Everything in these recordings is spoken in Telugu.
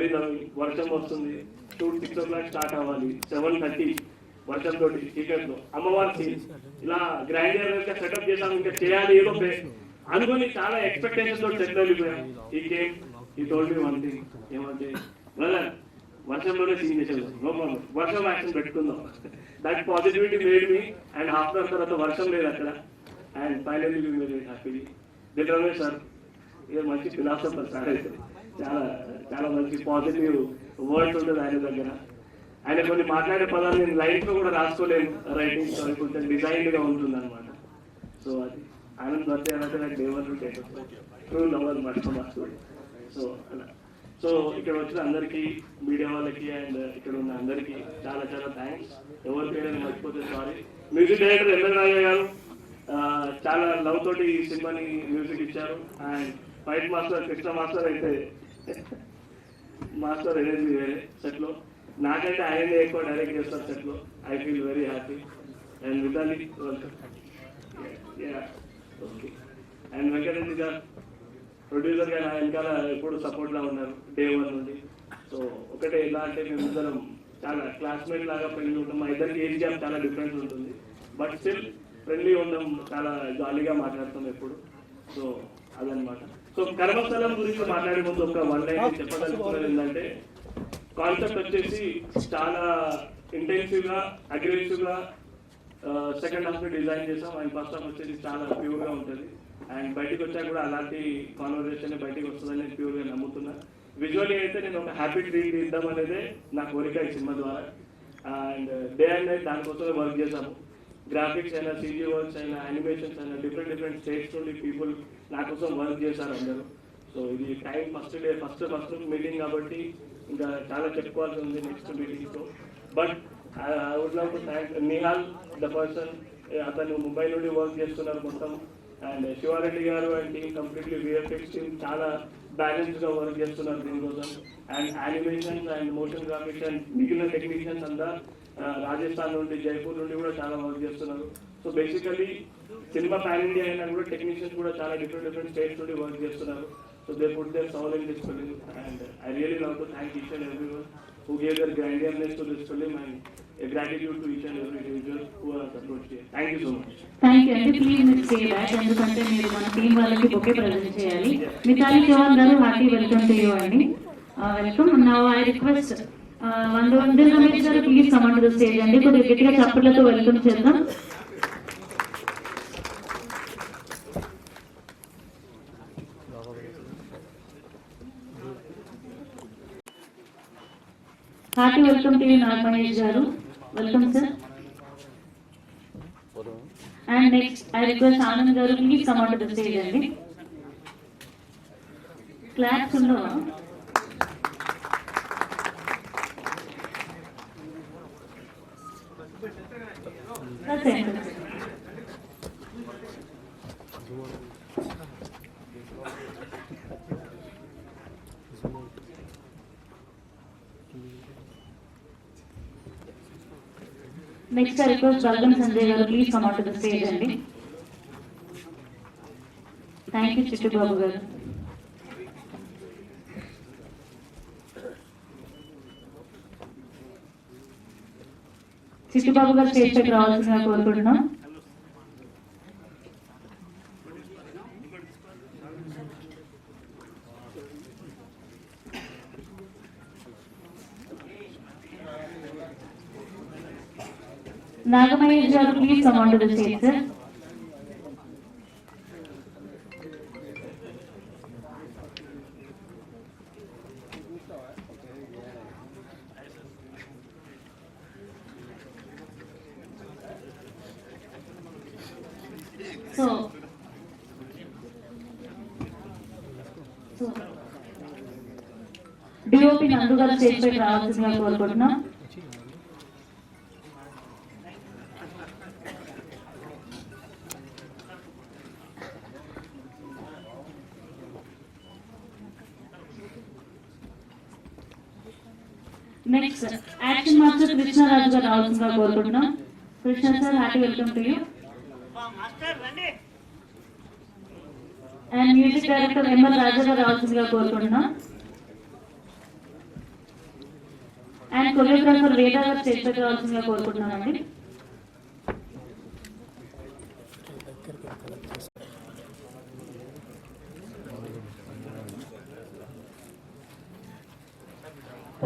ఎర్లీ వర్షం వస్తుంది, షూట్ 6 o'clock స్టార్ట్ అవ్వాలి, 7:30 వర్షంతో చీకట్లో అమ్మవారి సీన్ ఇలా గ్రాండియర్ గా సెటప్ చేసాం. ఇంకా చేయాలి ఏదో అనుకుని చాలా ఎక్స్పెక్టేషన్ తోటి సెటిల్ అయిపోయాం. ఈ గేమ్ ఈ టోల్డ్ మీ వన్ థింగ్ ఏమంటే బ్రదర్ వర్షంలోనే సీన్ చేసేది, నో ప్రాబ్లం, వర్షం యాక్షన్ పెట్టుకుందాం. That positivity made me. And after తర్వాత వర్షం లేదు అక్కడ. And finally we very happy. Dil sir ఇది మంచి ఫిలాసఫర్ సార్, అయితే చాలా చాలా మంచి పాజిటివ్ వర్డ్స్ ఉంటుంది ఆయన దగ్గర. ఆయన కొన్ని మాట్లాడే పదాలు నేను లైఫ్ లో కూడా రాసుకోలేను, రైటింగ్ కొంచెం డిజైన్డ్ గా ఉంటుంది అనమాట. సో అది ఆనంద్ బర్త్డే అంటే నాకు డేవర్ ట్రూ లవ్ అనమాట. సో అలా సో ఇక్కడ వచ్చిన అందరికీ, మీడియా వాళ్ళకి అండ్ ఇక్కడ ఉన్న అందరికీ చాలా చాలా థ్యాంక్స్. ఎవరికైనా మర్చిపోతే sorry. Music director ML Rajaiah garu చాలా లవ్ తోటి ఈ సినిమాని మ్యూజిక్ ఇచ్చారు. And fight master Krishna master అయితే మాస్టర్ ఎనర్జీ వేరే సెట్లో. నాకైతే ఆయనే ఎక్కువ డైరెక్ట్ చేస్తారు సెట్లో. I feel very happy. And Vidhali welcome. Okay. And Venkatareddy garu producer గా నా వెనకాల ఎప్పుడు సపోర్ట్ లా ఉన్నారు డే 1 నుండి. సో ఒకటే ఎలా అంటే మేము ఇద్దరం చాలా క్లాస్మేట్ లాగా ఫ్రెండ్లీ ఉంటాం. మా ఇద్దరికి ఏజ్ గ్యాప్ చాలా డిఫరెన్స్ ఉంటుంది, బట్ స్టిల్ ఫ్రెండ్లీ ఉంటాం, చాలా జాలీగా మాట్లాడతాం ఎప్పుడు. సో అదనమాట. సో కర్మస్థలం గురించి మాట్లాడే ముందు ఒక 1 లైన్ చెప్పదలుచుకున్నది ఏంటంటే, కాన్సెప్ట్ వచ్చేసి చాలా ఇంటెన్సివ్ గా అగ్రెసివ్ గా సెకండ్ హాఫ్ డిజైన్ చేసాం. అండ్ ఫస్ట్ హాఫ్ వచ్చేసి చాలా ప్యూర్ గా ఉంటుంది. అండ్ బయటకు వచ్చాక కూడా అలాంటి కాన్వర్సేషన్ బయటకు వస్తుందని నేను ప్యూర్గా నమ్ముతున్నా. విజువల్లీ అయితే నేను ఒక హ్యాపీ ట్రీట్ ఇద్దాం అనేదే నా కోరిక ఈ సినిమా ద్వారా. అండ్ డే అండ్ నైట్ దానికోసమే వర్క్ చేశాము. గ్రాఫిక్స్ అయినా, సీజీ వర్క్స్ అయినా, యానిమేషన్స్ అయినా, డిఫరెంట్ స్టేట్స్ నుండి పీపుల్ నా కోసం వర్క్ చేశారు అందరూ. సో ఇది time first day first meeting కాబట్టి ఇంకా చాలా చెప్పుకోవాల్సి ఉంది నెక్స్ట్ మీటింగ్తో. But I would love to thank Nihal the person. అతను ముంబై నుండి వర్క్ చేస్తున్నారు మొత్తం. అండ్ శివారెడ్డి గారు and team completely VFX team చాలా బ్యాలెన్స్ గా వర్క్ చేస్తున్నారు దీనికోసం. And animations and motion graphics and మిగిలిన టెక్నీషియన్స్ అంతా రాజస్థాన్ నుండి, జైపూర్ నుండి కూడా చాలా వర్క్ చేస్తున్నారు. So basically cinema pan India అయినా కూడా టెక్నీషియన్స్ కూడా చాలా డిఫరెంట్ స్టేట్స్ నుండి వర్క్ చేస్తున్నారు. So they put their soul in this film, and I really love to thank each and everyone who gave their grandiousness to this film, and a gratitude to each and every individual who has approached here. Thank you so much. Thank you. And please miss say that ఎందుకంటే మీరు మన టీం వాళ్ళకి బొకే ప్రజెంట్ చేయాలి. మితాలి చౌహాన్ గారు హార్టీ వెల్కమ్ టు యూ అండి. వెల్కమ్. నౌ ఐ రిక్వెస్ట్ వందన రమేష్ గారు please come on to the stage అండి. కొద్దిగా గట్టిగా చప్పట్లతో వెల్కమ్ చేద్దాం. Hearty welcome to Nagamahesh garu. Welcome sir. And next I request Anand garu please come on to the stage అండి. క్లాప్స్ ఉండవా? Next, I request Balgam Sanjay garu please come out to the stage and thank you Chittu Babu garu. Chittu Babu garu stage peki రావాల్సిందిగా కోరుకుంటున్నాం. Nagamahesh garu please come on to the stage sir. So DOP Nandu garu stage peki రావాల్సిందిగా కోరుకుంటున్నాం. Next, action master Krishna Raju garu రావాల్సిందిగా కోరుకుంటున్నాం. Krishna sir hearty welcome to you. And music director ML Raja garu రావాల్సిందిగా కోరుకుంటున్నాం. అండ్ కొరియోగ్రాఫర్ వేద గారు స్టేజ్ పైకి రావాల్సిందిగా కోరుకుంటున్నామండి.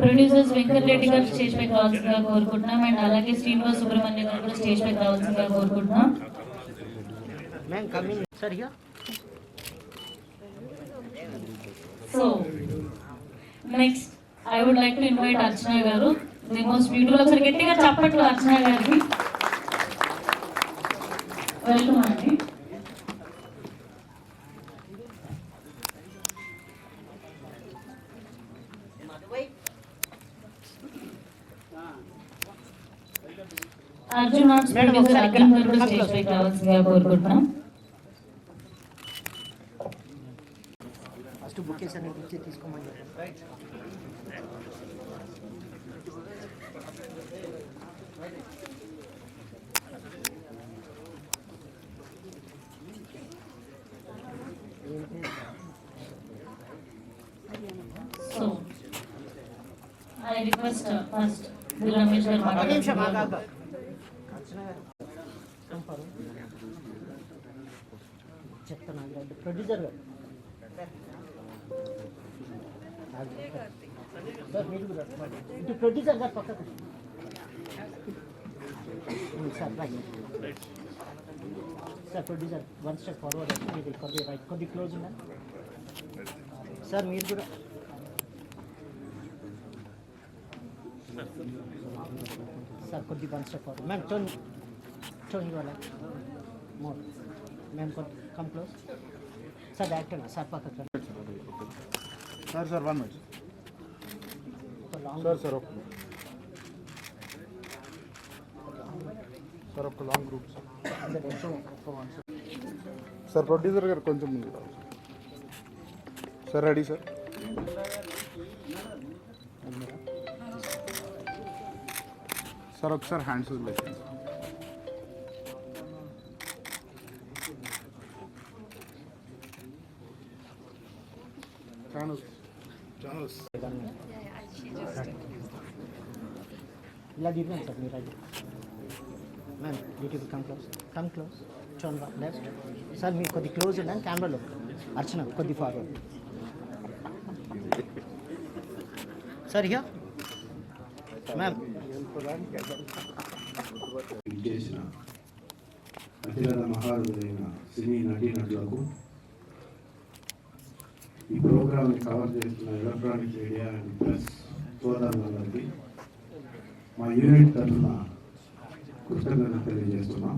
ప్రొడ్యూసర్స్ వెంకటరెడ్డి గారు స్టేజ్ పైకి రావాల్సిందిగా కోరుకుంటున్నాం. అండ్ అలాగే శ్రీనివాస్ సుబ్రహ్మణ్యం గారు కూడా స్టేజ్ పైకి రావాల్సిందిగా కోరుకుంటున్నాం. So next I would like to invite Archana garu, the most beautiful. ఒకసారి గట్టిగా చప్పట్లు అర్చన గారికి. వెల్కమ్ అండి. అర్జున్ ఆర్ట్స్ ప్రొడ్యూసర్ అఖిల్ గారు కూడా స్టేజ్ పైకి రావాల్సిందిగా కోరుకుంటున్నాం. ఫస్ట్ బుక్ చేసాను ఇచ్చి తీసుకోమని right. So I request first Ramesh garu మాట్లాడాలి. చెప్తాను ప్రొడ్యూసర్ గారు సార్ మీరు కూడా ఇటు ప్రొడ్యూసర్ గారు పక్కకు sir right sir producer one step forward వచ్చి మీరు కొద్ది రైట్ కొద్ది క్లోజ్ ఉన్నా సార్ మీరు కూడా సార్ కొద్ది one step forward ma'am tone ఇవ్వాలి more ma'am come close sir director sir పక్కకు sir sir 1 minute sir sir sir ఒక long group sir producer garu కొంచెం ముందు సార్ రెడీ సార్ సార్ ఒకసారి హ్యాండ్స్ వదిలేసి ఇలా దిగాను సార్ మీరు అది మ్యామ్ యూట్యూబ్ కమ్ క్లోజ్ చూడండి లెఫ్ట్ సార్ మీరు కొద్ది క్లోజ్ ఉండండి కెమెరాలో అర్చన కొద్ది ఫార్వర్డ్ సార్ ఇక మ్యామ్ చేసిన అతిరథ మహారుడైన సినీ నటీనటులకు ఈ ప్రోగ్రామ్ని కవర్ చేస్తున్న ఎలక్ట్రానిక్ మీడియా అండ్ ప్రెస్ సోదరులందరికీ మా యూనిట్ తరఫున కృతజ్ఞతలు తెలియజేస్తున్నాం.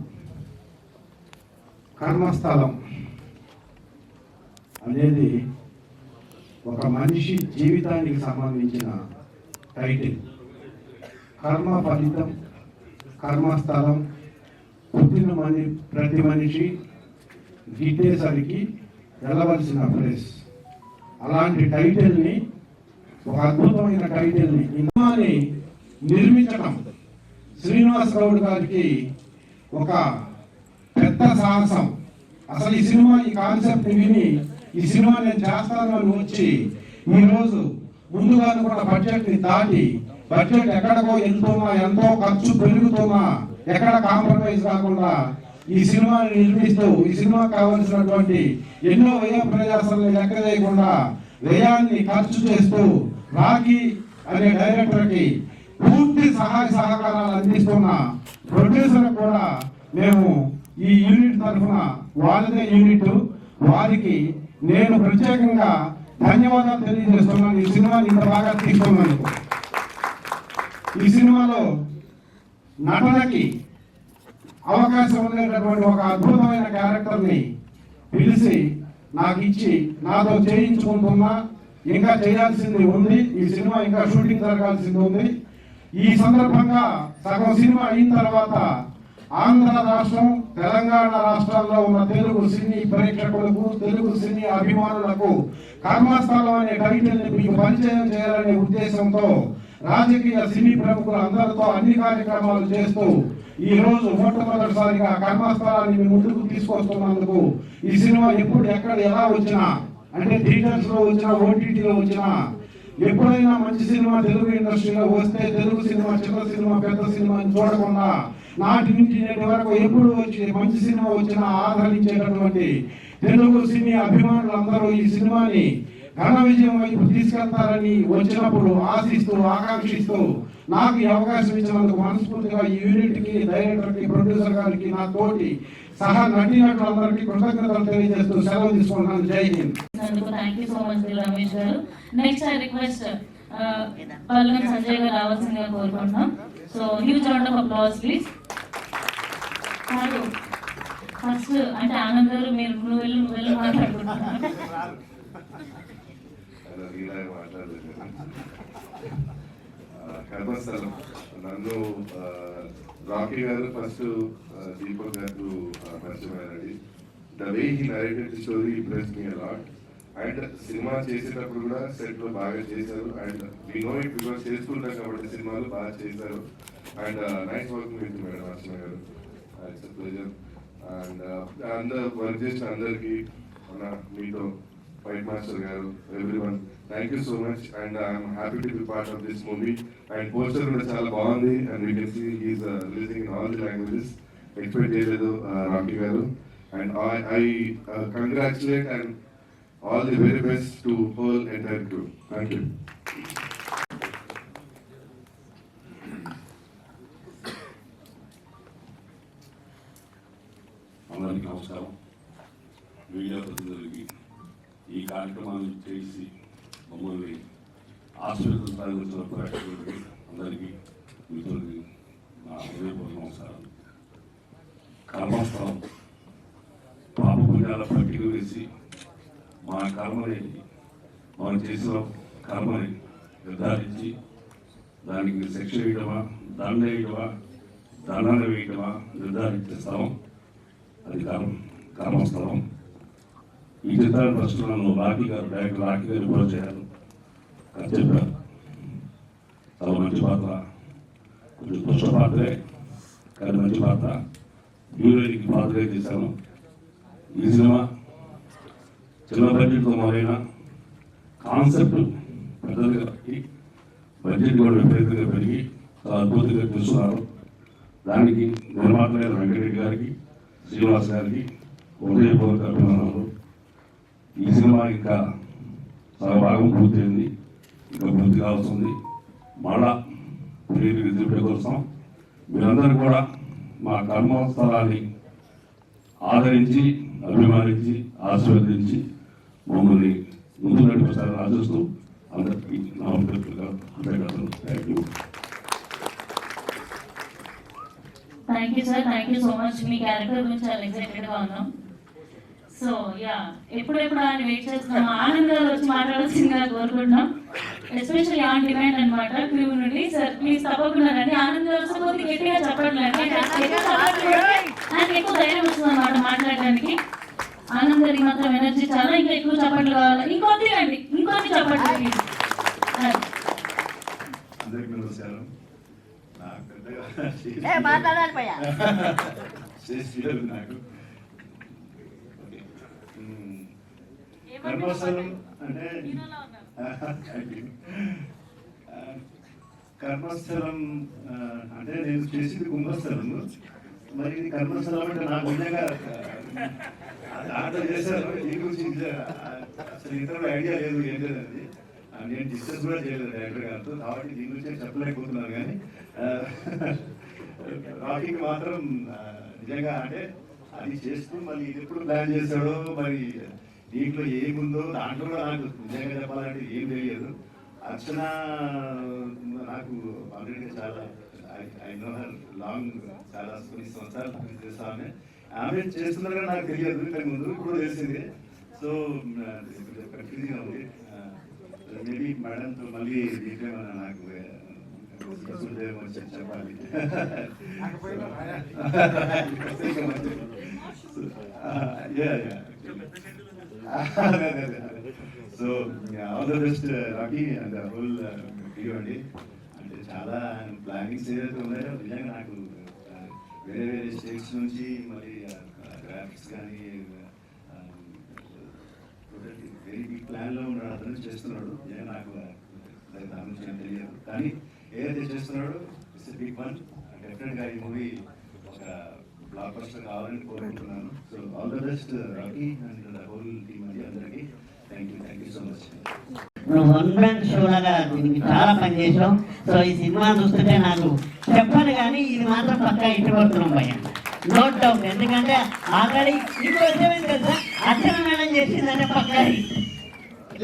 కర్మస్థలం అనేది ఒక మనిషి జీవితానికి సంబంధించిన టైటిల్. కర్మ ఫలితం, కర్మస్థలం, పుట్టిన ప్రతి మనిషి గిట్టేసరికి వెళ్ళవలసిన ప్లేస్. అలాంటి టైటిల్ని, ఒక అద్భుతమైన టైటిల్ని సినిమాని నిర్మించడం శ్రీనివాస్ గౌడ్ గారికి ఒక పెద్ద సాహసం. అసలు ఈ సినిమా ఈ కాన్సెప్ట్ విని ఈ సినిమా నేను చేస్తాను అని వచ్చి ఈరోజు ముందుగా కూడా బడ్జెట్ని దాటి బడ్జెట్ ఎక్కడికో వెళ్తున్నా, ఎంతో ఖర్చు పెరుగుతున్నా ఎక్కడ కాంప్రమైజ్ కాకుండా ఈ సినిమాని నిర్మిస్తూ ఈ సినిమాకి కావలసినటువంటి ఎన్నో వ్యయ ప్రయాసాలను లెక్క చేయకుండా వ్యయాన్ని ఖర్చు చేస్తూ రాఖీ అనే డైరెక్టర్కి పూర్తి సహాయ సహకారాలు అందిస్తున్న ప్రొడ్యూసర్ కూడా మేము ఈ యూనిట్ తరఫున, వాళ్ళదే యూనిట్, వారికి నేను ప్రత్యేకంగా ధన్యవాదాలు తెలియజేస్తున్నాను. ఈ సినిమాని ఇంత బాగా తీసుకున్నాను. ఈ సినిమాలో నటనకి అవకాశం ఉండేటటువంటి ఒక అద్భుతమైన క్యారెక్టర్ని పిలిచి నాకు ఇచ్చి నాతో చేయించుకుంటున్నా. ఇంకా చేయాల్సింది ఉంది, ఈ సినిమా ఇంకా షూటింగ్ జరగాల్సింది ఉంది. ఈ సందర్భంగా సగం సినిమా అయిన తర్వాత ఆంధ్ర రాష్ట్రం, తెలంగాణ రాష్ట్రాల్లో ఉన్న తెలుగు సినీ ప్రేక్షకులకు, తెలుగు సినీ అభిమానులకు కర్మస్థలం అనే టైటిల్ని మీకు పరిచయం చేయాలనే ఉద్దేశంతో రాజకీయ సినీ ప్రముఖులు అందరితో అన్ని కార్యక్రమాలు చేస్తూ ఈ రోజు మొట్టమొదటిసారిగా కర్మస్థలాన్ని మీ ముందుకు తీసుకొస్తున్నందుకు, ఈ సినిమా ఎప్పుడు ఎక్కడ ఎలా వచ్చినా, అంటే థియేటర్స్ లో వచ్చినా, ఓటీటీలో వచ్చినా ఎప్పుడైనా మంచి సినిమా తెలుగు ఇండస్ట్రీలో వస్తే తెలుగు సినిమా చిన్న సినిమా పెద్ద సినిమాని చూడకుండా నాటి నుంచి నేటి వరకు ఎప్పుడు వచ్చి మంచి సినిమా వచ్చినా ఆదరించేటటువంటి తెలుగు సినీ అభిమానులు అందరూ ఈ సినిమాని ఘన విజయం వైపు తీసుకెళ్తారని వచ్చినప్పుడు ఆశిస్తూ ఆకాంక్షిస్తూ నాకు ఈ అవకాశం ఇచ్చినందుకు మనస్ఫూర్తిగా ఈ యూనిట్కి డైరెక్టర్కి ప్రొడ్యూసర్ గారికి నా తోటి సహా నటీనటులందరికీ కృతజ్ఞతలు తెలియజేస్తూ సెలవు తీసుకుంటున్నాను. జై Hind. Thank you so much Ramesh గారు. నెక్స్ట్ ఐ రిక్వెస్ట్ పల్లవి సంజయ్ గారు రావాల్సిందిగా కోరుకుంటున్నాం. So huge round of applause please. First అంటే ఆనంద్ గారు మీరు నువ్వు వెళ్ళి మాట్లాడుకుంటున్నాను. కర్మస్థలం నన్ను రాకీ గారు ఫస్ట్ దీపక్ గారు పరిచయమైనది. The way he narrated the story impressed me a lot. And సినిమా చేసేటప్పుడు కూడా సెట్ లో బాగా చేశారు. And we know it because చేసుకుంటాం కాబట్టి సినిమాలు బాగా చేశారు. And nice working with madam Archana garu. It's pleasure. And అందరు వర్క్ చేసిన అందరికి మన మీతో fight master garu everyone thank you so much. And I'm happy to be part of this movie. And poster కూడా చాలా బాగుంది. And we can see he's releasing in all the languages. Expect చేయలేదు రాకీ గారు. And I congratulate and all the very best to whole entire crew. Thank you. అందరికీ నమస్కారం. మీడియా ప్రతినిధులకి ఈ కార్యక్రమాన్ని చేసి మమ్మల్ని ఆశీర్వదించిన ప్రేక్షకులకి అందరికీ మిత్రులకి నా హృదయపూర్వక నమస్కారం. కర్మస్థలం పాప పుణ్యాల పట్టిక వేసి మా కర్మని మనం చేసిన కర్మని నిర్ధారించి దానికి శిక్ష వేయటమా దండ వేయటమా దండన వేయటమా నిర్ధారించే స్థలం అది కర్మస్థలం. ఈ చిత్రాన్ని ఫస్ట్ నన్ను డైరెక్టర్ రాకీ గారు కూడా చేయాలి అని చెప్పారు. చాలా మంచి పాత్ర, కొంచెం పుష్ప పాత్రే కానీ మంచి పాత్ర. హీరోయిన్కి పాత్రగా చేశాను. ఈ సినిమా చిన్న బడ్జెట్తో మొదలైన కాన్సెప్ట్ పెద్దదిగా బడ్జెట్ కూడా విపరీతంగా పెరిగి చాలా అద్భుతంగా చూస్తున్నారు. దానికి నిర్మాత వెంకటరెడ్డి గారికి శ్రీనివాస్ గారికి హృదయపూర్వక అభినందనలు. ఈ సినిమా ఇంకా చాలా భాగం పూర్తయింది, ఇంకా పూర్తి కావాల్సింది. మళ్ళా మీరు ఎదుర్కొనే కోసం మీరందరూ కూడా మా కర్మస్థలాన్ని ఆదరించి అభిమానించి ఆశీర్వదించి మమ్మల్ని ముందు నడిపిస్తారని ఆశిస్తూ అందరికీ నా కృతజ్ఞతలు. Thank you sir. Thank you so much. Me character గురించి చాలా ఎక్సైటెడ్గా ఉన్నాం. సో ఎప్పుడెప్పుడు ఆయన వెయిట్ చేస్తున్నాం. ఆనంద్ గారు వచ్చి మాట్లాడాల్సిందిగా కోరుకుంటున్నాం. ఎస్పెషల్లీ ఆన్ డిమాండ్ అనమాట క్రూ నుండి. సార్ ప్లీజ్ తప్పకుండా రండి. ఆనంద్ గారు కొద్దిగా గట్టిగా చెప్పట్లేదు, ఆయనకి ఎక్కువ ధైర్యం వస్తుంది అనమాట మాట్లాడడానికి. ఆనంద్ గారికి మాత్రం ఎనర్జీ చాలా, ఇంకా ఎక్కువ చప్పట్లు కావాలి. ఇంకొద్ది రండి, ఇంకొన్ని చప్పట్లు. అందరికీ నమస్కారం. నాకు కర్మస్థలం అంటే కర్మస్థలం అంటే నేను చేసింది కుంభస్థలం. మరి ఇది కర్మస్థలం అంటే నాకు నిజంగా ఆర్డర్ చేశాను. దీని గురించి అసలు ఇతరులు ఐడియా లేదు, ఏం లేదండి. నేను డిస్కస్ కూడా చేయలేదు డైరెక్టర్ గారితో, కాబట్టి దీని గురించి చెప్పలేకపోతున్నాను. కానీ రాకీకి మాత్రం నిజంగా అంటే అది చేస్తూ మళ్ళీ ఇది ఎప్పుడు ప్లాన్ చేశాడో, మరి దీంట్లో ఏముందో దాంట్లో కూడా నాకు నిజంగా చెప్పాలంటే ఏం తెలియదు. అర్చన నాకు ఆల్రెడీ చాలా ఐ నో హర్ లాంగ్, చాలా కొన్ని సంవత్సరాలు చేస్తాను. ఆమె చేస్తున్నారో నాకు తెలియదు ఇంతకు ముందు, ఇప్పుడు తెలిసింది. సో కన్ఫ్యూజింగ్ ఉంది. మేబీ మేడంతో మళ్ళీ దీంట్లో నాకు చెప్పాలి. So all the best Rocky and whole crew అండి. అంటే చాలా ప్లానింగ్స్ ఏదైతే ఉన్నాయో నిజంగా నాకు వేరే వేరే స్టేట్స్ నుంచి మరి గ్రాఫిక్స్ కానీ వెరీ బిగ్ ప్లాన్లో ఉన్నాడు, అతను చేస్తున్నాడు. నాకు దాని గురించి ఏం తెలియదు. కానీ ఏదైతే చేస్తున్నాడో ఇట్స్ బిగ్ వన్. డెఫినెట్గా ఈ మూవీ ఒక బ్లాక్ బస్టర్ కావాలని కోరుకుంటున్నాను. So all the best Rocky and the whole team అండి, అందరికీ థ్యాంక్ యూ సో మచ్. నువ్వు వన్ మ్యాన్ షోలాగా దీనికి చాలా పనిచేసావు. సో ఈ సినిమా చూస్తుంటే నాకు చెప్పాను కానీ ఇది మాత్రం పక్కా ఇష్టపడుతున్నాం భయ్య, నో డౌట్. ఎందుకంటే ఆల్రెడీ ఇంకో వచ్చేమైంది కదా, అర్చన మేడం చేసిందంటే పక్కా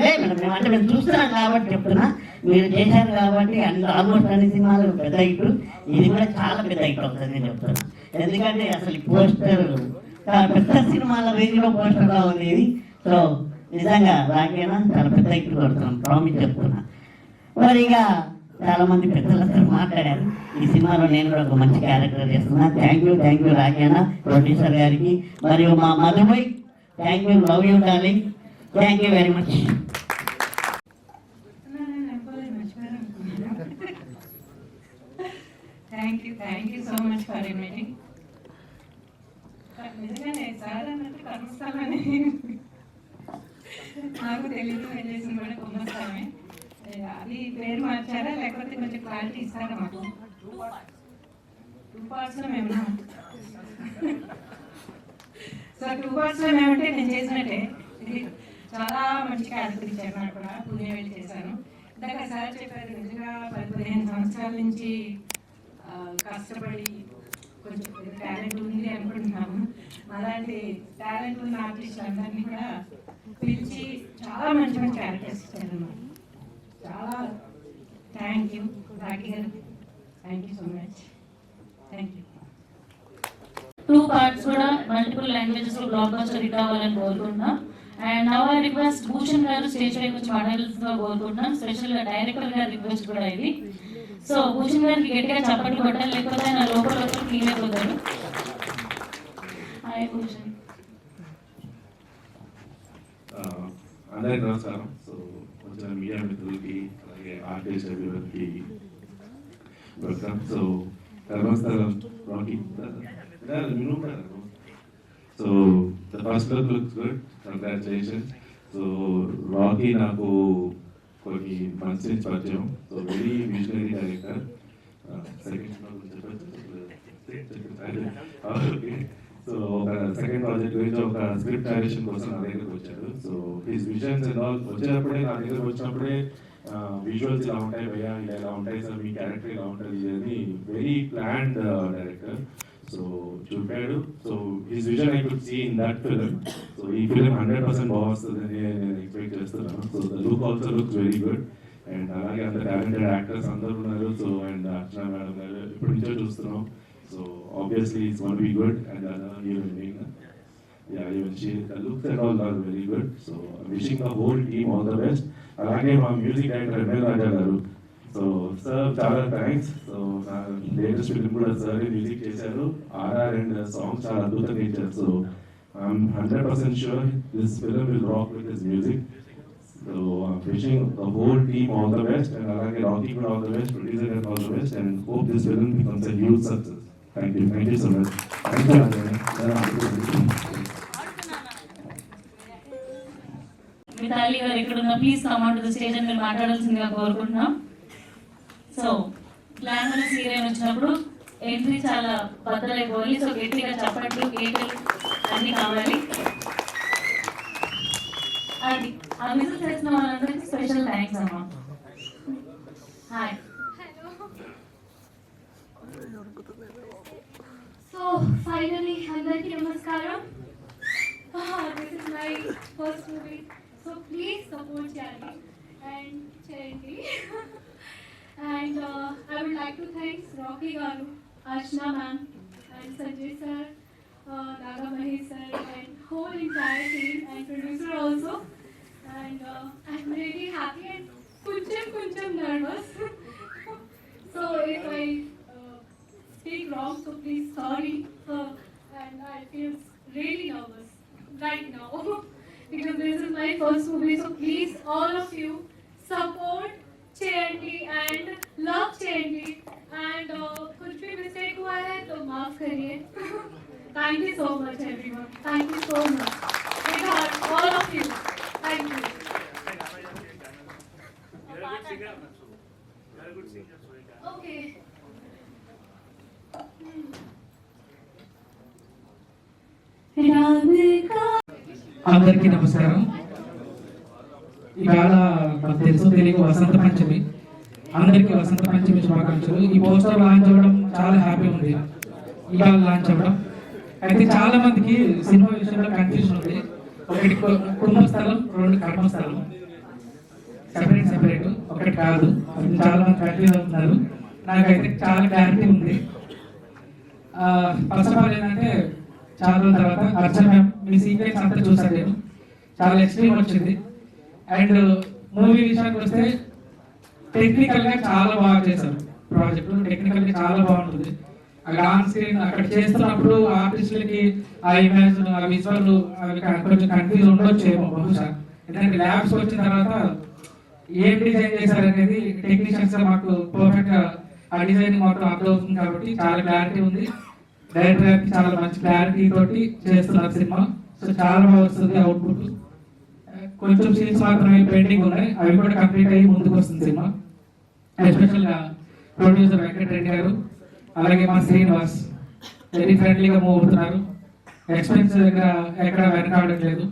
లేదు మేడం. మేము అంటే మేము చూస్తున్నాం కాబట్టి చెప్తున్నా, మీరు చేశారు కాబట్టి ఆల్మోస్ట్ అన్ని సినిమాలు పెద్ద హిట్, ఇది కూడా చాలా పెద్ద హిట్ అవుతుంది నేను చెప్తున్నా. ఎందుకంటే అసలు పోస్టర్ పెద్ద సినిమాల రేంజ్లో పోస్టర్గా ఉంది ఇది. సో నిజంగా రాకేనా చాలా పెద్ద హిట్ కొడుతున్నాం, ప్రామిస్ చెప్తున్నా. మరి ఇక చాలా మంది పెద్దలతో మాట్లాడారు. ఈ సినిమాలో నేను కూడా ఒక మంచి క్యారెక్టర్ చేస్తున్నా. థ్యాంక్ యూ రాకేనా ప్రొడ్యూసర్ గారికి, మరియు మా Madhubhai thank you, love you darling, thank you very much. Thank you so much for inviting. నిజంగానే సార్ అన్నట్టు కర్మస్థలమని నాకు తెలీదు, చేసింది కూడా కుంభస్థలమే. అది పేరు మార్చారా లేకపోతే కొంచెం క్లారిటీ ఇస్తారా మాకు? 2 parts మేము సో 2 parts మేమంటే నేను చేసినట్టే. ఇది చాలా మంచి క్యారెక్టర్ ఇచ్చారు నాకు కూడా, పుణ్య వెళ్ళి చేశాను. ఇందాక సార్ చెప్పారు నిజంగా 15 సంవత్సరాల నుంచి కష్టపడి కొంచెం టాలెంట్ ఉంది అనుకుంటున్నాము. అలాంటి టాలెంట్ ఉన్న ఆర్టిస్టులు అందరినీ కూడా పిలిచి చాలా మంచి మంచి క్యారెక్టర్స్ ఇచ్చారు. చాలా థ్యాంక్ యూ రాఖీ గారు, thank you so much, thank you. 2 parts కూడా మల్టిపుల్ లాంగ్వేజెస్ లో బ్లాక్ బస్టర్ హిట్ అవ్వాలని కోరుకుంటున్నాం. And now I request Bhushan గారు స్టేజ్ పైకి వచ్చి మాట్లాడాల్సిందిగా కోరుకుంటున్నాం. స్పెషల్ గా డైరెక్టర్ గారి రిక్వెస్ట్ కూడా ఇది. సో భూషణ్ గారికి గట్టిగా చప్పట్లు కొట్టాలి, లేకపోతే ఆయన లోపల క్లీన్ అయిపోతారు. హాయ్ భూషణ్. అందరికీ నమస్కారం. సో కొంచెం మీడియా మిత్రులకి అలాగే ఆర్టిస్ట్ అభివృద్ధికి welcome. So Dharmasthalam Rocky. So the first look looks good, congratulations. So Rocky నాకు కొన్ని మంత్స్ నుంచి పరిచయం. So very visionary director. So ఒక సెకండ్ ప్రాజెక్ట్ గురించి ఒక స్క్రిప్ట్ డైరెక్షన్ కోసం నా దగ్గరకు వచ్చాడు. So his visions and all వచ్చేటప్పుడే నా దగ్గరకు వచ్చినప్పుడే విజువల్స్ ఇలా ఉంటాయి భయ్యా, ఇలా ఉంటాయి సార్, మీ క్యారెక్టర్ ఇలా ఉంటుంది అని వెరీ ప్లాన్డ్ డైరెక్టర్. సో చూపాడు. So his vision I could see in that film. So ఈ ఫిలిం 100% బాగుంటుందని నేను ఎక్స్పెక్ట్ చేస్తున్నాను. So the look also looks very good. And అలాగే అంత టాలెంటెడ్ యాక్టర్స్ అందరూ ఉన్నారు. సో అండ్ అర్చన మేడం గారు ఇప్పటి నుంచో చూస్తున్నాం. So obviously it's gonna be good. And the looks and all are very good. So wishing the whole team all the best. అలాగే మా మ్యూజిక్ డైరెక్టర్ ఎంఎల్ రాజా గారు. సో సార్ చాలా థ్యాంక్స్. సో నా లేటెస్ట్ ఫిలిం కూడా సార్ మ్యూజిక్ చేశారు. ఆర్ఆర్ అండ్ సాంగ్స్ చాలా అద్భుతంగా ఇచ్చారు. So I'm 100% sure this film will rock with his music. So wishing the whole team all the best. And అలాగే రాకీ కూడా ఆల్ ద బెస్ట్, ప్రొడ్యూసర్ గారు all the best. And hope this film becomes a huge success. Thank you so much. Thank you. Mithali గారు ఎక్కడున్నా please come on to the stage అని మీరు మాట్లాడాల్సిందిగా కోరుకుంటున్నాం. సో గ్లామరస్ హీరోయిన్ వచ్చినప్పుడు ఎంట్రీ చాలా బద్దలైపోవాలి. సో గట్టిగా చప్పట్లు, కేకలు అన్నీ కావాలి. అది ఆ విజిల్ చేసిన వాళ్ళందరికీ స్పెషల్ థ్యాంక్స్ అమ్మా. హాయ్. సో ఫైనలీ అందరికీ నమస్కారం. This is my first movie. So please support Charlie and Charity. And I would like to thank Rocky Garu, Archana ma'am, and Sanjay sir, Naga Mahesh sir, and whole entire team and producer also. And I'm really happy and kuncham nervous. So if I speak wrong, so please sorry. And I feel really nervous right now because this is my first movie. So please all of you support Charity and love Charity. And कुछ भी mistake हुआ है तो माफ करिए. Thank you so much everyone. Thank you so much. Big heart all of you. Thank you. అందరికీ నమస్కారం. ఇవాళ మనకు తెలుసు తెలుగు వసంత పంచమి. అందరికీ వసంత పంచమి శుభాకాంక్షలు. ఈ పోస్టర్ లాంచ్ అవ్వడం చాలా హ్యాపీ ఉంది. ఇవాళ లాంచ్ అవ్వడం అయితే చాలా మందికి సినిమా విషయంలో కన్ఫ్యూజన్ ఉంది. ఒకటి కుంభస్థలం, రెండు కర్మస్థలం, సెపరేట్ ఒకటి కాదు. చాలా మంది కన్ఫ్యూజ్ అవుతున్నారు. నాకైతే చాలా క్లారిటీ ఉంది. ఫస్ట్ ఆఫ్ ఆల్ ఏంటంటే చాలా రోజుల తర్వాత అర్చన మ్యామ్ మీ సీక్వెన్స్ అంతా చూసాను నేను. చాలా ఎక్స్ట్రీమ్ వచ్చింది. అండ్ మూవీ విషయానికి వస్తే టెక్నికల్గా చాలా బాగా చేశారు. ప్రాజెక్టు టెక్నికల్గా చాలా బాగుంటుంది. అక్కడ ఆన్ స్క్రీన్ అక్కడ చేస్తున్నప్పుడు ఆర్టిస్టులకి ఆ ఇమేజ్, ఆ విజువల్ అవి కొంచెం కన్ఫ్యూజ్ ఉండొచ్చేమో బహుశా. ఎందుకంటే ల్యాబ్స్ వచ్చిన తర్వాత ఏం డిజైన్ చేశారు అనేది టెక్నీషియన్స్ మాకు పర్ఫెక్ట్ గా ఆ డిజైన్ మొత్తం అర్థం అవుతుంది. కాబట్టి చాలా క్లారిటీ ఉంది. డైరెక్టర్ గారికి చాలా మంచి క్లారిటీ తోటి చేస్తున్నారు సినిమా. సో చాలా బాగా వస్తుంది అవుట్పుట్. కొంచెం సీన్స్ మాత్రమే పెండింగ్ ఉన్నాయి. అవి కూడా కంప్లీట్ అయ్యి ముందుకు వస్తుంది సినిమా. ఎస్పెషల్ గా ప్రొడ్యూసర్ వెంకటరెడ్డి గారు అలాగే మా శ్రీనివాస్ వెరీ ఫ్రెండ్లీగా మూవ్ అవుతున్నారు. ఎక్స్పెన్స్ దగ్గర ఎక్కడ వెనకాడట్లేదు.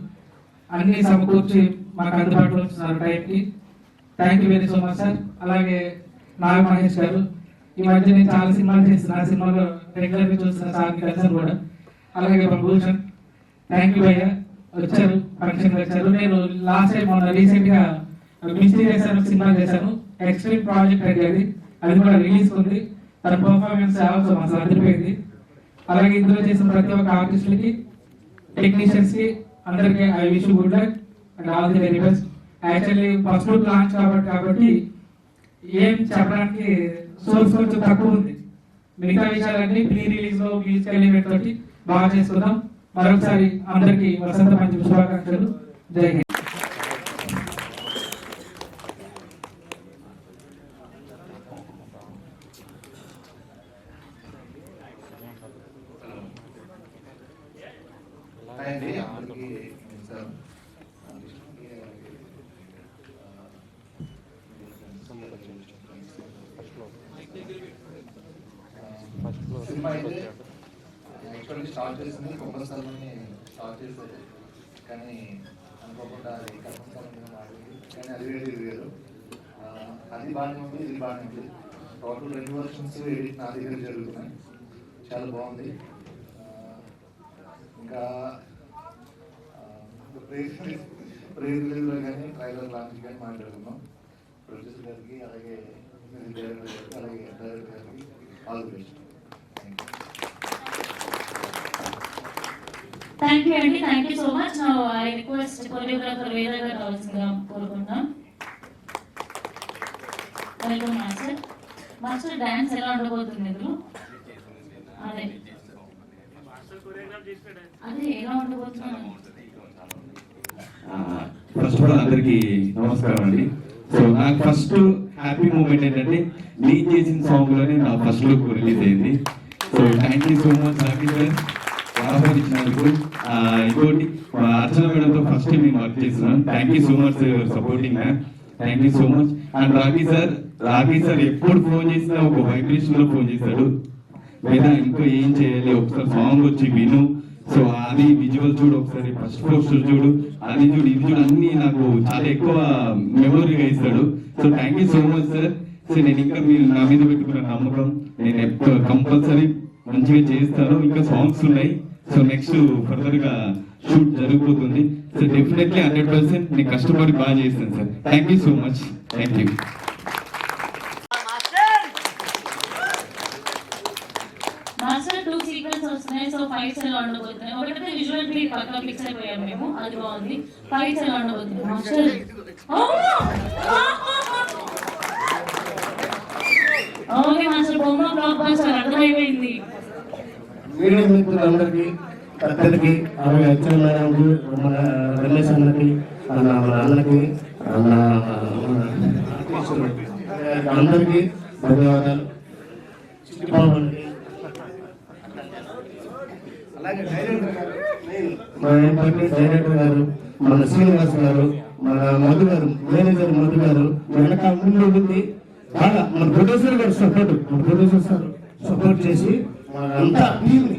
అన్ని సమకూర్చి మాకు అందుబాటులో ఉంచుతున్నారు టైంకి. Thank you very so much sir. అలాగే నాగ మహేష్ గారు ఈ మధ్య నేను చాలా సినిమాలు చేస్తున్నా. ఆ సినిమాలో రెగ్యులర్గా చూస్తున్న సార్ని కలిసాను కూడా. అలాగే భూషణ్ థ్యాంక్ యూ భయ్య, వచ్చారు ఫంక్షన్ వచ్చారు. నేను లాస్ట్ టైం మొన్న రీసెంట్ గా మిస్త్రీ చేశాను, సినిమా చేశాను. ఎక్స్ట్రీమ్ ప్రాజెక్ట్ అది అది కూడా రిలీజ్ ఉంది. తన పర్ఫార్మెన్స్ అసలు అదిరిపోయింది. అలాగే ఇందులో చేసిన ప్రతి ఒక్క ఆర్టిస్టులకి, టెక్నీషియన్స్ కి అందరికీ I wish good luck and all the very best. Actually first look launch కాబట్టి ఏం చెప్పడానికి సోర్స్ కొంచెం తక్కువ ఉంది. మిగతా విషయాలన్నీ ప్రీ రిలీజ్ లో మ్యూజికల్ ఈవెంట్ తోటి బాగా చేసుకుందాం. మరొకసారి అందరికీ వసంత పంచమి శుభాకాంక్షలు. జై హింద్. సినిమా అయితే యాక్చువల్లీ స్టార్ట్ చేసింది కుంభస్థలంని స్టార్ట్ చేశారు. కానీ అనుకోకుండా అది కర్మస్థలం మారింది. కానీ అది వేరు అది బాగానే ఉంది, ఇది బాగానే ఉంది. టోటల్ 2 వర్షన్స్ ఎడిట్ నా దగ్గర జరుగుతున్నాయి. చాలా బాగుంది. ఇంకా ప్రేజ్ రిలీజ్లో కానీ ట్రైలర్ లాంచ్ కానీ మాట్లాడుకున్నాం. ప్రొడ్యూసర్ గారికి అలాగే డైరెక్టర్ గారికి అలాగే డైరెక్టర్ గారికి all the best. Thank you అండి. Thank you so much. నా I request choreographer Veda garu కావాల్సిందిగా కోరుకుంటున్నాం. Welcome master. మాస్టర్ డాన్స్ ఎలా ఉండబోతుంది మీరు? అదే ఎలా ఉండబోతున్నాను? ఫస్ట్ ఆఫ్ ఆల్ అందరికి నమస్కారం అండి. సో నాకు ఫస్ట్ హ్యాపీ మూమెంట్ ఏంటంటే నేను చేసిన సాంగ్ లోనే నా ఫస్ట్ లుక్ రిలీజ్ అయింది. So thank you so much happy sir ఆహ్వానించినందుకు. ఇంకోటి అర్చన మేడంతో ఫస్ట్ టైం నేను వర్క్ చేస్తున్నాను. Thank you so much supporting ma'am. Thank you so much. And Rakhi sir ఎప్పుడు ఫోన్ చేసినా ఒక వైబ్రేషన్ లో ఫోన్ చేశాడు. లేదా ఇంకా ఏం చేయాలి, ఒకసారి సాంగ్ వచ్చి విను, సో అది విజువల్ చూడు, ఒకసారి ఫస్ట్ పోస్టర్ చూడు, అది చూడు, ఇది చూడు, అన్ని నాకు చాలా ఎక్కువ మెమొరీగా ఇస్తాడు. So thank you so much sir. So నేను ఇంకా మీరు నా మీద పెట్టుకున్న నమ్మకం, నేను ఎప్పుడు కంపల్సరీ మంచిగా చేస్తాను. ఇంకా సాంగ్స్ ఉన్నాయి. సో నెక్స్ట్ ఫర్దర్ గా షూట్ జరగబోతుంది. సో డెఫినెట్లీ 100% నేను కష్టపడి బాగా చేస్తాను sir. Thank you so much. Thank you. Master 2 sequence వస్తున్నాయి. సో ఫైట్స్ ఎలా ఉండబోతున్నాయి? ఒకటైతే విజువల్ ట్రీ పక్కా ఫిక్స్ అయిపోయాము మేము, అది బాగుంది. ఫైట్స్ ఎలా ఉండబోతున్నాయి మాస్టర్? ఓకే మాస్టర్, బొమ్మ బ్లాక్ బస్టర్ అర్థమైపోయింది. మీడియా మిత్రులందరికీ, పెద్దలకి, అలాగే అర్చన మేడంకి, మన రమేష్ అన్నకి, మన అన్నకి, అందరికీ ధన్యవాదాలు. అలాగే డైరెక్టర్ గారు, మన శ్రీనివాస్ గారు, మన మధు గారు, మేనేజర్ మధు గారు, వెనక ముందు ఉంది బాగా మన ప్రొడ్యూసర్ గారు సపోర్ట్, మన ప్రొడ్యూసర్ సార్ సపోర్ట్ చేసి అంతా టీంని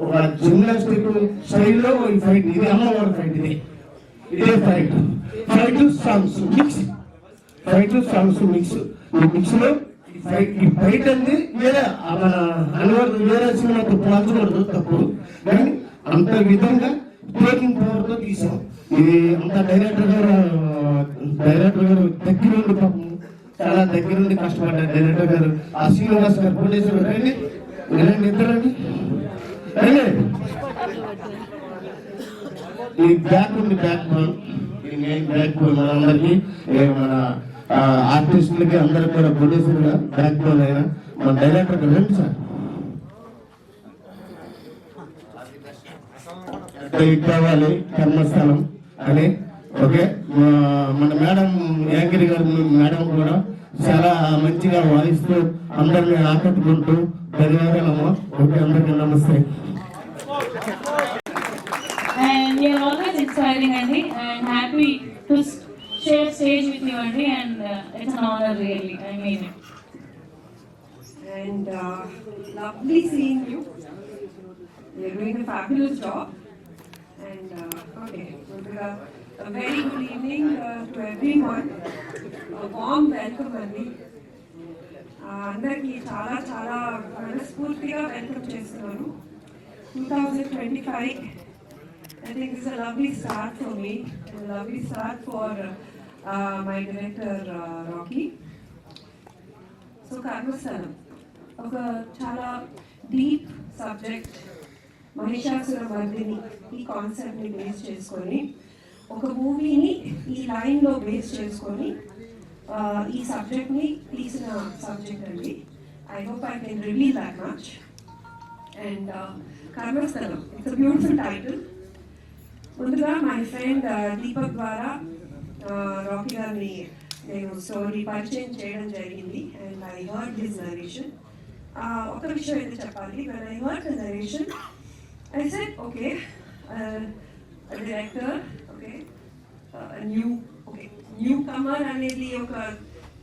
ఒక జిమ్నాస్టిక్ స్టైల్లో ఈ ఫైట్, ఇది అమ్మవారి ఫైట్, ఇదే ఫైట్ సాంగ్స్ మిక్స్, ఈ మిక్స్ లో ఈ ఫైట్ అనేది వేరే మన అనువర్తి వేరే సినిమాతో పోల్చకూడదు, తప్పు. కానీ అంత విధంగా టేకింగ్ పవర్ తో తీసాం. ఇది అంత డైరెక్టర్ గారు దగ్గరుండి పాపం చాలా దగ్గరుండి కష్టపడ్డారు డైరెక్టర్ గారు. ఆ శ్రీనివాస్ గారు, ప్రొడ్యూసర్ రండి ఇద్దరండి ఈ బ్యాక్ ఉంది, బ్యాక్ బోన్, ఈ మెయిన్ బ్యాక్ బోన్ మనందరికీ, మన ఆర్టిస్టులకి అందరికి కూడా ప్రొడ్యూసర్ గా బ్యాక్ బోన్ అయినా మన డైరెక్టర్ గారు రండి సార్. కావాలి కర్మస్థలం అని. ఓకే, మన మేడం యాంగిరి గారు మేడం కూడా చాలా మంచిగా వాయిస్తూ అందరిని ఆకట్టుకుంటూ ధన్యవాదాలమ్మా. ఓకే, అందరికీ నమస్తే. And you are always inspiring, Andy, and happy to share stage with you, Andy, and it's an honor, really. I mean it. And lovely seeing you. You're doing a fabulous job. And okay, a very good evening to everyone. A warm welcome, Andy. అందరికీ చాలా చాలా మనస్ఫూర్తిగా వెల్కమ్ చేస్తున్నాను. 2025 I think it's a lovely start for me, and a lovely start for my director Rocky. So Karmasthalam, ఒక చాలా డీప్ సబ్జెక్ట్, మహిషాసురమర్దిని ఈ కాన్సెప్ట్ని బేస్ చేసుకొని ఒక మూవీని ఈ లైన్లో బేస్ చేసుకొని ఈ సబ్జెక్ట్ని తీసిన సబ్జెక్ట్ అండి. I hope I can reveal that much. And Karmasthalam, it's a beautiful title. ముందుగా మై ఫ్రెండ్ దీపక్ ద్వారా రాకీ గారిని నేను స్టోరీ పరిచయం చేయడం జరిగింది. And I heard his narration. ఒక విషయం అయితే చెప్పాలి, when I heard the narration I said okay, director okay, newcomer అనేది ఒక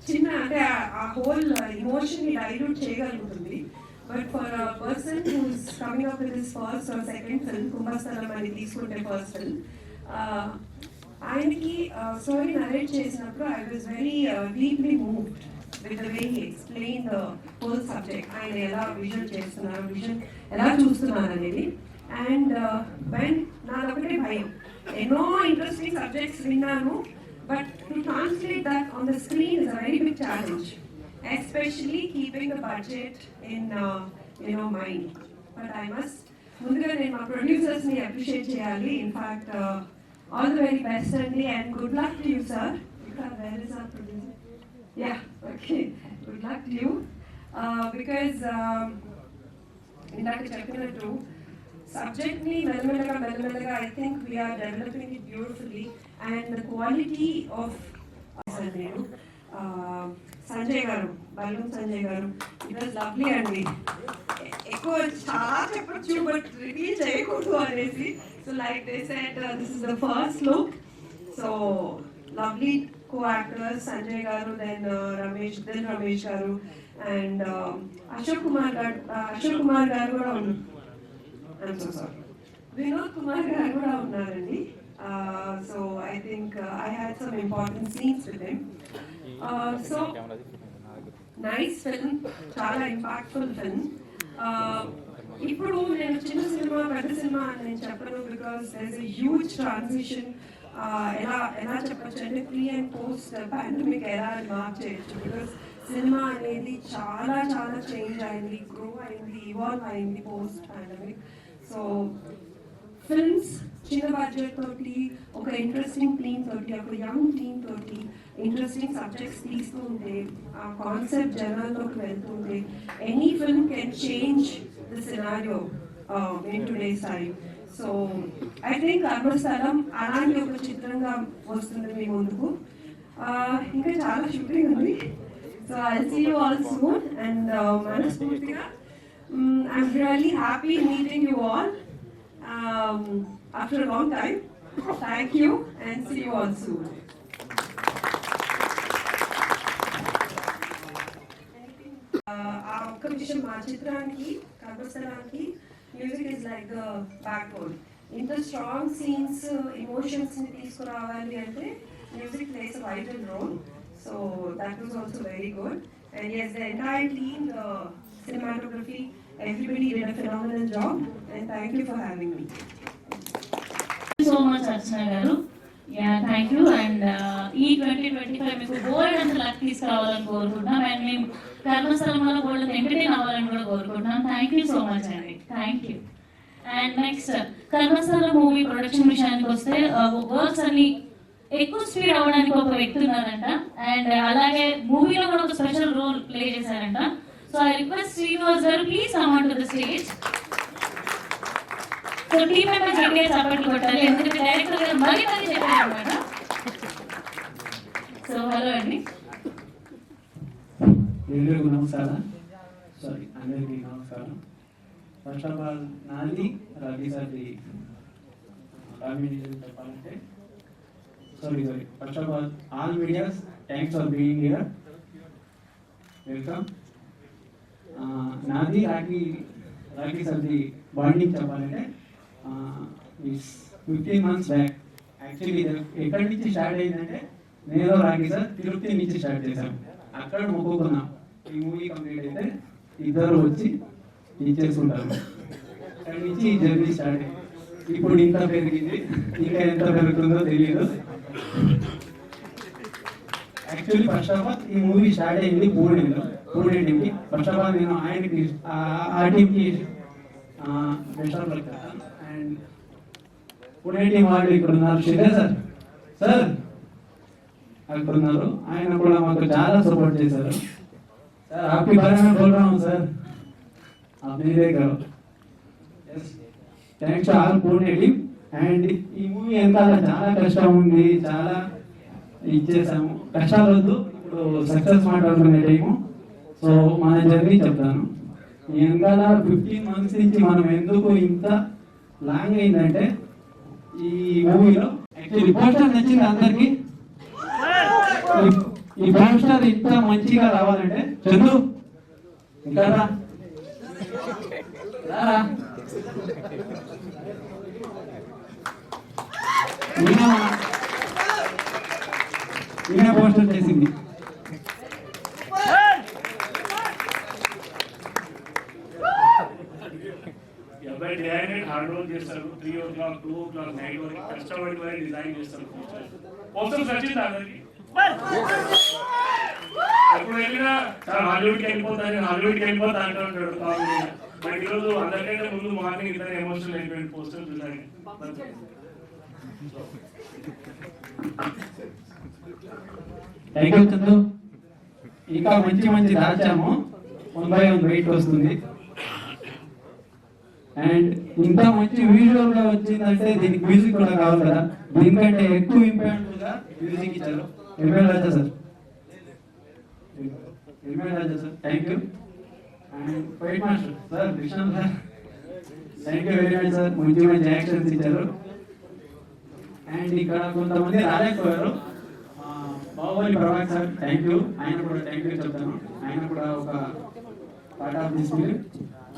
చిన్న, అంటే ఆ హోల్ ఇమోషన్ని డైల్యూట్ చేయగలుగుతుంది. But for a person who's coming up with his first or second film, కుంభస్థలం అని తీసుకుంటే ఫస్ట్ ఫిల్మ్, ఆయనకి స్టోరీ నరేట్ చేసినప్పుడు I was very deeply moved with the way he explain the whole subject. ఆయన ఎలా విజువల్ చేస్తున్నారు, విజన్ ఎలా చూస్తున్నారు అనేది. అండ్ వెన్ నాదొకటే భయం, ఎన్నో ఇంట్రెస్టింగ్ సబ్జెక్ట్స్ విన్నాను, but to translate that on the screen is a very big challenge, especially keeping the budget in mind. But I must munduga nenu ma producers ni appreciate cheyali. In fact, all the very best and good luck to you, sir. Where is our producer? Yeah, okay, good luck to you, because indaka cheppinattu subject ni melmelaga I think we are developing it beautifully, and the quality of Sanjay గారు, బలూన్ సంజయ్ గారు, ఇట్ వాజ్ లవ్లీ అండి. ఎక్కువ చాలా చెప్పచ్చు బట్ రివీల్ చేయకూడదు అనేసి. So like they said this is the first look. So lovely co actors Sanjay గారు, దెన్ రమేష్ గారు, అండ్ అశోక్ కుమార్ గారు కూడా ఉన్నారు. I'm so sorry, Vinod Kumar గారు కూడా ఉన్నారండి. So I think I had some important scenes with him. So nice film, చాలా ఇంపాక్ట్ఫుల్ ఫిల్మ్. ఇప్పుడు నేను చిన్న సినిమా పెద్ద సినిమా అని నేను చెప్పను, because there is a huge transition. ఎలా చెప్పచ్చు అంటే ప్రీ అండ్ పోస్ట్ పాండమిక్ ఎలా మార్క్ చేయొచ్చు, బికాస్ సినిమా అనేది చాలా చాలా చేంజ్ అయింది, గ్రో అయింది, ఇవాల్వ్ అయింది పోస్ట్ పాండమిక్. సో ఫిల్మ్స్ చిన్న బడ్జెట్ తోటి, ఒక ఇంట్రెస్టింగ్ టీమ్ తోటి, ఒక యంగ్ టీమ్ తోటి ఇంట్రెస్టింగ్ సబ్జెక్ట్స్ తీస్తూ ఉంటే, ఆ కాన్సెప్ట్ జనాల్లోకి వెళ్తుంటే, any film can change the scenario in today's time. So I think Karmasthalam అలాంటి ఒక చిత్రంగా వస్తుంది మీ ముందుకు. ఇంకా చాలా షూటింగ్ ఉంది. So I see you all soon. And మనస్ఫూర్తిగా I'm really happy meeting you all after a long time. Thank you and see you all soon. ఆ ఒక్క విషయం, మా చిత్రానికి కర్మస్థలానికి music is like the backbone. In the strong scenes, emotions ni తీసుకురావాలి అంటే music plays a vital role. So that was also very good. And yes, the entire team, the cinematography, everybody did a phenomenal job. And thank you for having me. So much Archana garu. Yeah thank you. And ఈ 2025 మీకు గోల్డ్ అంత లక్ తీసుకురావాలని కోరుకుంటున్నాం. అండ్ మేము కర్మస్థలంలో గోల్డ్ ఎంటర్టైన్ అవ్వాలని కూడా కోరుకుంటున్నాం. థ్యాంక్ యూ సో మచ్ అండి. Thank you. And next Karmasthalam movie production విషయానికి వస్తే వర్క్స్ అన్ని ఎక్కువ స్పీడ్ అవ్వడానికి ఒక వ్యక్తి ఉన్నారంట. అండ్ అలాగే మూవీలో కూడా ఒక స్పెషల్ రోల్ ప్లే చేశారంట. సో ఐ రిక్వెస్ట్ శ్రీనివాస్ గారు please come on to the stage. So team members గట్టిగా చప్పట్లు కొట్టాలి ఎందుకంటే డైరెక్టర్ గారు మరీ చెప్పారు అనమాట. సో హలో అండి. అందరికీ నమస్కారం. అందరికీ నమస్కారం. ఫస్ట్ ఆఫ్ ఆల్ నాది రవి సార్ది చెప్పాలంటే sorry first of all medias thanks for being here. Welcome. నాది రాఖీ సార్ది బాండింగ్ చెప్పాలంటే 15 months బ్యాక్. యాక్చువల్లీ ఎక్కడి నుంచి స్టార్ట్ అయిందంటే నేను రాఖీ సార్ తిరుపతి నుంచి స్టార్ట్ చేశాను. అక్కడ మొక్కుకున్నాం ఈ మూవీ కంప్లీట్ అయితే ఇద్దరు వచ్చి ఇచ్చేసుకుంటారు. అక్కడి నుంచి ఈ జర్నీ స్టార్ట్ అయింది. ఇప్పుడు ఇంత పెరిగింది, ఇంకా ఎంత పెరుగుతుందో తెలియదు. యాక్చువల్లీ ఫస్ట్ ఆఫ్ ఆల్ ఈ మూవీ స్టార్ట్ అయింది పూణే టీంకి. ఫస్ట్ ఆఫ్ ఆల్ నేను ఆయనకి ఆ టీంకి best of luck. And Pune team వాళ్ళు ఇక్కడ ఉన్నారు, శిఖర్ సార్ అక్కడ ఉన్నారు. ఆయన కూడా మాకు చాలా సపోర్ట్ చేశారు. సార్ आपके बारे में बोल रहा हूँ सर, आप नहीं देख रहे हो. Thanks to all Pune team. And ఈ మూవీ వెనకాల చాలా కష్టం ఉంది, చాలా ఇచ్చేసాము. కష్టాలు వద్దు, ఇప్పుడు సక్సెస్ మాట్లాడుకునే టైము. సో మన జర్నీ చెప్తాను. ఈ వెనకాల 15 months నుంచి మనం ఎందుకు ఇంత లాంగ్ అయిందంటే ఈ మూవీలో యాక్చువల్లీ పోస్టర్ నచ్చింది అందరికి. ఈ పోస్టర్ ఇంత మంచిగా రావాలంటే చందు ఇంకా రా ఈయన పోస్టర్ చేసింది. అబ్బాయి డే అండ్ హార్డ్ వర్క్ చేస్తారు. 3 o'clock 2 o'clock నైట్ వరకు కష్టపడి మరి డిజైన్ చేస్తారు. పోస్టర్స్ వచ్చింది అందరికి. ఎప్పుడు వెళ్ళినా సార్ హాలీవుడ్కి వెళ్ళిపోతా అంటూ ఉంటాడు కామెడీ. బట్ ఈరోజు అందరికంటే ముందు మార్నింగ్ ఇద్దరు ఎమోషనల్ అయిపోయింది పోస్టర్ చూసాను. Thank you Chandu. ఇంకా మంచి దాచాము. 1/1 వెయిట్ వస్తుంది. అండ్ ఇంత మంచి విజువల్ గా వచ్చిందంటే దీనికి మ్యూజిక్ కూడా కావాలి కదా. దీనికంటే ఎక్కువ ఇంపార్టెంట్ గా మ్యూజిక్ ఇచ్చారు ML Raja sir. Thank you. And fight master sir Krishnan sir, thank you very much sir. మంచి యాక్షన్స్ ఇచ్చారు. అండ్ ఇక్కడ కొంతమంది రాలేకపోయారు. Baahubali Prabhakar sir thank you. ఆయన కూడా థ్యాంక్ యూ చెప్తాను. ఆయన కూడా ఒక పార్ట్ ఆఫ్ దిస్ ఫిలిం,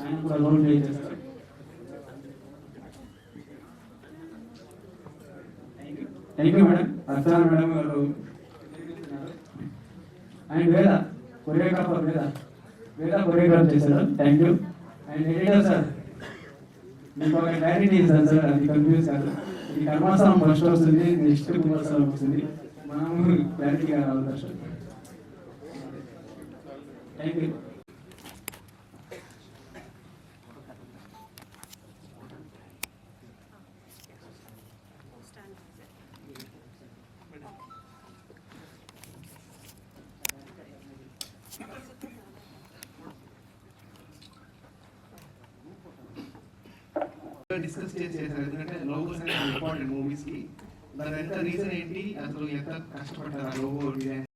ఆయన కూడా రోల్ ప్లే చేస్తారు. Thank you madam. Archana madam గారు. అండ్ వేద కొరియోగ్రాఫర్ వేద కొరియోగ్రాఫ్ చేశారు. Thank you. And editor sir మీకు ఒక క్లారిటీ ఇస్తాను సార్, అది కన్ఫ్యూజ్ కాదు. ఈ కర్మాసనం ఫస్ట్ వస్తుంది, నెక్స్ట్ కుంభస్థలం వస్తుంది. మనం క్లారిటీగా రావాలి సార్. Thank you. డిస్కస్ చేసేసారు. ఎందుకంటే లోగోస్ అనేది ఇంపార్టెంట్ మూవీస్ కి. దాని ఎంత రీజన్ ఏంటి, అసలు ఎంత కష్టపడ్డారు ఆ లోగో డిజైన్